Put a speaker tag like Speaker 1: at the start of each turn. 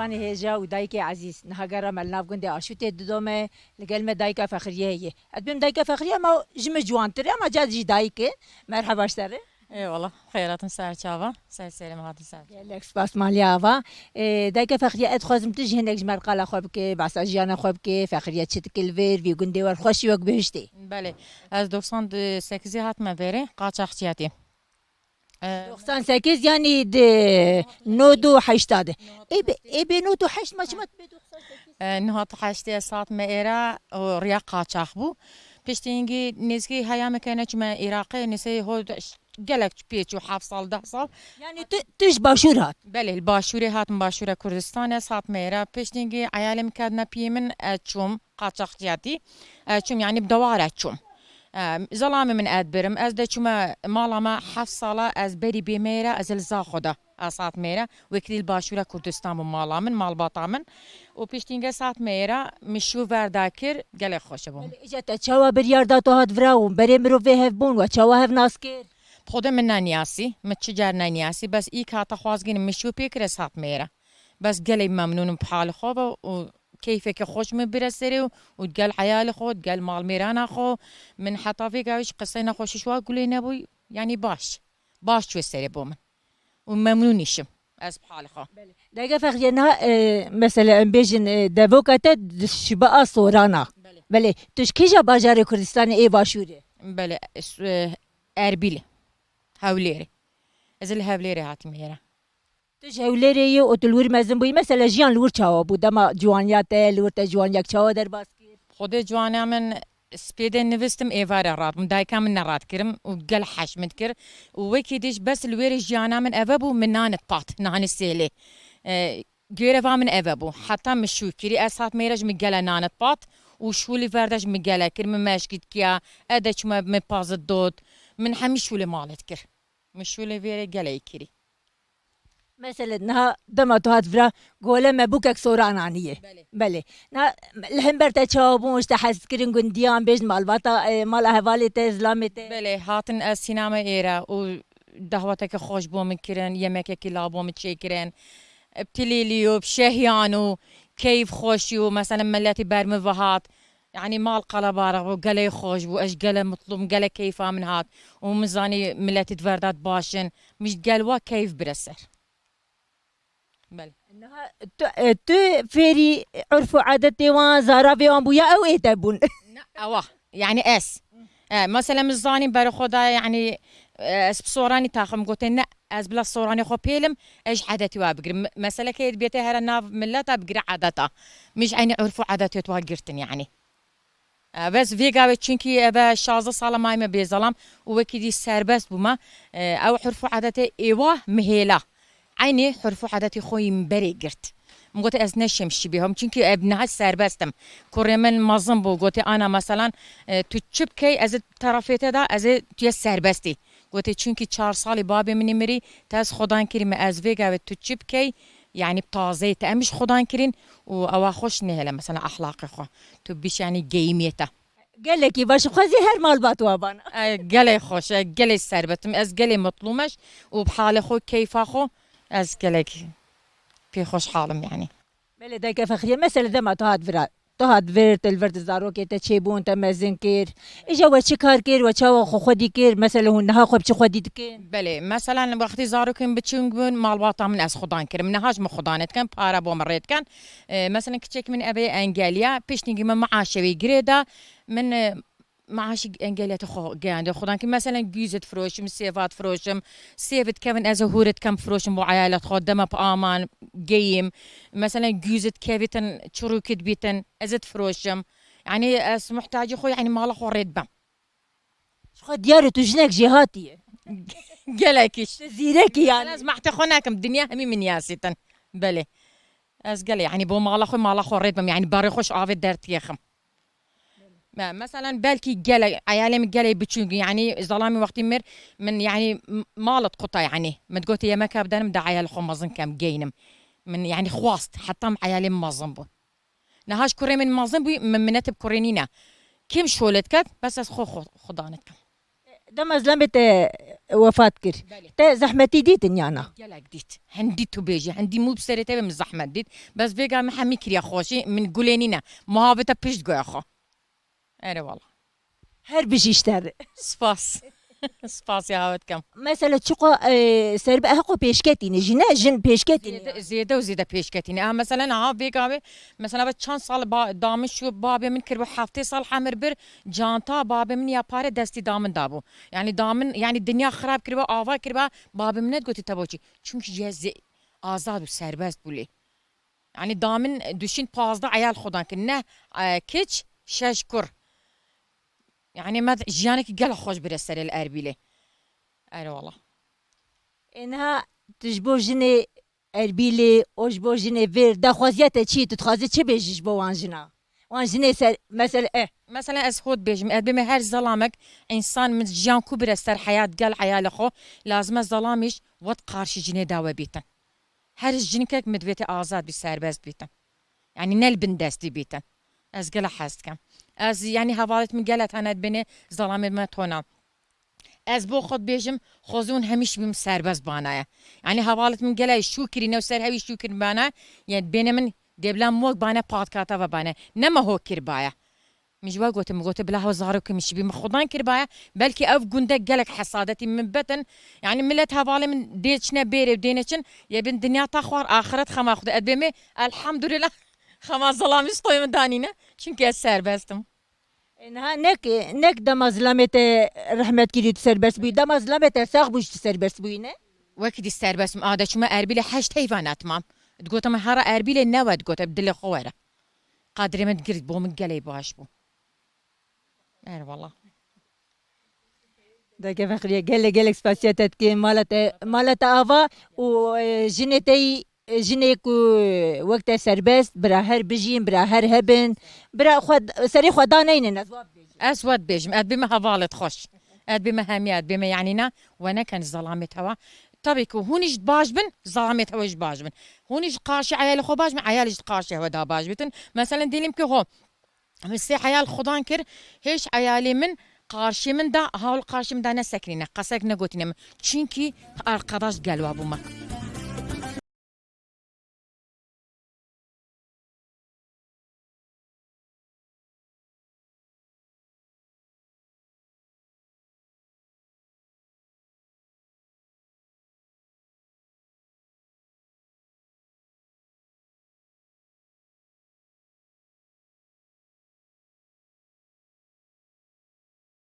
Speaker 1: نوانی هجا و دایک عزیز نهاجر ملناف گنده آشوت دومه لقل ما دایک فخریه هی ادبیم دایک فخریه ما جم جوان تری اما جاد جی دایک مرحبا اشتره
Speaker 2: اي والله خيرات ساعة شافا ساعة سلام هذا ساعة
Speaker 1: لك سباس ماليا فا دایک فخریه اد خوازم تجي هناك جمر قال خوب که بعث اجيانا خوب که فخریه چت کلویر وی گنده ور خوشی وک بهشتی
Speaker 2: بله از 98 هات ما بره قاچاقتياتي
Speaker 1: 98 يعني نودو حشتاده اي بي نودو حشت ما شمت
Speaker 2: نهات حاشتي ساعت ما إيرا وريا قاچاق بو بيشتينجي نزكي هيا مكانة ما عراقي نسي هو جلك بيتشو حاف صال 10 صال
Speaker 1: يعني تش باشورات
Speaker 2: بله الباشوري هات مباشورة كردستان ساعت ما إيرا بيشتينجي عيالم كادنا بيمن أتشوم قاچاقتياتي أتشوم يعني بدوار أتشوم زلامي من أدبرم از ده چما مالا ما 7 ساله از بری بیمیره از الزا خدا ساعت میره وکیل باشوره کردستان و مالا من مال باتا من و پیشتینگه ساعت میره مشو ورداکر گله خوشه بوم
Speaker 1: اجت چاوا بریارداتو هات وراو بری مرو به هف بون و چاوا هف ناسکر
Speaker 2: خود من نانیاسی متشجر نانیاسی بس ای کاتا خوازگین مشو پیکر ساعت میره بس گله ممنونم بحال خوبه و كيفك خوش من برسري وتقال عيال خو تقال مال ميرانا خو من حطافي قاوش قصينا خوش شوا قولينا ابوي يعني باش شو السري بومن وممنونيشم از بحال خو
Speaker 1: دقيقة فخينا مثلا بيجن دافوكاتا شبا صورانا بله تشكيجا باجار كردستان اي باشوري
Speaker 2: بله اربيل هاوليري از الهاوليري هات ميرا
Speaker 1: تجاولری و تلور مزن بوی مثلا جیان لور چاوا بود اما جوانیات لور تا جوانیات چاوا در باز کرد
Speaker 2: خود جوانا من سبيدا نفستم ايفار رات من دايكا من نرات كرم وقال حش متكر وويكي ديش بس الوير جانا من افابو من نانت بات نان السيلي غيرفا من افابو حتى مشو كري اسات ميرج مقالا نانت بات وشو اللي فرداج مقالا كر من ماشكيت كيا اداش ما من باز الدود من حمشو اللي مالت كر مشو اللي فيري قالا كري
Speaker 1: مثلا نها دمتو هات فرا قوله ما بوكك سوران عنيه بله نا الهم برتا تشابون تحس كرين قنديان بيج مالباتا مال اهوالي تزلامي
Speaker 2: بله هاتن السينما ايرا و دهوتك خوش بو من كرن يمكك لابو متشكرن بتليليو بشهيانو كيف خوشيو مثلا ملاتي برمفهات يعني مال قلبارغ وقالي خوش واش قال مطلوب قال كيفا من هات ومزاني ملاتي تفردات باشن مش قالوا كيف برسر بله
Speaker 1: انها تو فيري عرف عادتي وان زارافي وان بويا او ايه تبون
Speaker 2: اوه يعني مثلا مزاني برا خدا يعني اس بصوراني تاخم قلت لا از بلا صوراني خو بيلم ايش عادتي وابقر مثلا كيد بيتي هر ناف ملتا بقرا عادتها مش عيني عرفوا عادتي توقرتن يعني بس في قاوي تشينكي ابا شازة صالة ماي ما بيظلم وكيدي سربس بما او عرفوا عادتي ايوه مهيلا عيني حرفو عادتي خوي مبري قرت قلت از نشمشي بهم چونكي ابنها سربستم كوريمن مازن بو قلت انا مثلا تشبكي از طرفيته دا از تو سربستي قلت چونكي 4 سالي بابي مني مري تاز خدان كريم از فيغا تشبكي يعني بتازي مش خدان كرين او خوش نهله مثلا اخلاقي خو تو بيش يعني جيميته
Speaker 1: قال لك باش خوزي هر مال باتوا بانا
Speaker 2: قالي خوش قالي سربتم از قالي مطلومش وبحال خو كيف اخو از قالك في خوش حالم يعني
Speaker 1: بله دايكا فخرية مثلا دما تو هاد فيرت الفرد زارو كي تشيبون تمازن كير اجا وشي كار كير وشا خودي كير مثلا هنها خو بشي خودي دكين
Speaker 2: بله مثلا وقتی زارو كن بتشونغون مال باطا من از خدان كر من هاج مخدانت كان بارا بو مريت كان مثلا كتشك من ابي انجليا بيشنيجي من معاشوي جريدا من معاش انجليا تخو جاند خدان كي مثلا جوزت فروشم سيفات فروشم سيفت كمان ازهورت كم فروشم بو عيالات خدمه بامان جيم مثلا جوزت كيفتن تشروكت بيتن ازت فروشم يعني اس محتاج خو يعني مال خو ريد بم
Speaker 1: خو ديارو تجنك جهاتي
Speaker 2: قالكش
Speaker 1: زيركي يعني
Speaker 2: لازم احتخوناكم الدنيا همي من ياسيتن بلي از قالي يعني بو مال اخو ريد بم يعني باري خوش افي درت يخم مثلا بالكي جالي عيالي جالي بتشونج يعني ظلامي وقت مر من يعني مالت قطع يعني ما تقولي يا مكاب دانم دا عيال خمزن كم جينم من يعني خواست حتى عيالي مازنبو نهاش كوري من مازنبو من منتب كورينينا كم شولتك بس خدانتك
Speaker 1: دم ظلمت وفات كر تا زحمتي ديتن يانا
Speaker 2: gelek dit. Hendi tu beji, hendi mub serete ve zahmet dit. Bes vega me hemi kiriya خوشی من گلینینه muhabbete pişt goya xo. Ere valla.
Speaker 1: her bir şey işler.
Speaker 2: Spas. Spas ya havet kam.
Speaker 1: Mesela çuqa serbe hako peşketini jine jin peşketini.
Speaker 2: Ziyade ve ziyade peşketini. Ama mesela ha vega ve mesela ben çan sal damın şu babimin kirbe hafte sal hamir bir canta babimin yapare desti damın da bu. Yani damın yani dünya xarab kirbe ava kirbe babimin ne goti taboçi. Çünkü cez azad ve serbest buli. Yani damın düşün pazda ayal xodan ki ne kiç şeşkur. Yani ما جيانك قال خوش برسل الأربيلة أيوة والله
Speaker 1: انها تجبو جني erbiyle ojbo jine ver da khaziyete çi tutxazi çi bejiş bo wanjina wanjine ser mesela
Speaker 2: مثلا أسهود بيجم أدبي هر ظلامك إنسان من جيان كبر استر حياة قال حياة خو لازم الظلامش وات قارش جني داوى بيتن هر جنكك مدويتي آزاد بسرباز بيتن يعني نل بندستي بيتن از قال حست كم از يعني هوالت من قالت أنا بني ظلام ما تونا از بو خود بيجم خوزون هميش بيم سرباز بانايا يعني هوالت من قال شو كرينا وسر هوي شو كر بانا يعني بين من دبلان موك بانا بادكاتا وبانا نما هو كربايا مش قلت بلا هو زارك مش بيم خدان كربايا بلكي اف جندك قالك حصادتي من بطن يعني ملت هوالي من ديتشنا بيري ودينتشن يبن دنيا تاخوار اخرت خما خد ادبمي الحمد لله خما ظلام استوي من دانينا çünkü es serbestim.
Speaker 1: انها نك دم ظلمت رحمت كريت سربس بي دم ظلمت ساق بوش سربس بينه
Speaker 2: وقت استربسم عادة شما أربيلة حشت حيوانات مام تقول ما هرا أربيلة نوا تقول بدل خوارة قادرة من تقرد بو من قلي باش بو أنا والله
Speaker 1: ده كيف خليه قال سباسيتات كي مالت آوا وجنتي جنك وقت سربست برا هر بجين برا هر هبن برا خد سري خدانين
Speaker 2: أسود بيجم أد بما هفالت خوش أد بما هميات بما يعنينا وأنا كان ظلامة هوا طبيكو هونيش باجبن ظلامة هواش باجبن هونيش قاشي عيال خو باجبن عيالش قاشي هوا دا باجبتن مثلا ديلم كي هو مسي عيال خدان كر هيش عيالي من قارشي من دا هاول قارشي من دا نسكرينه قسك نقوتينه çünkü arkadaş galiba bu mak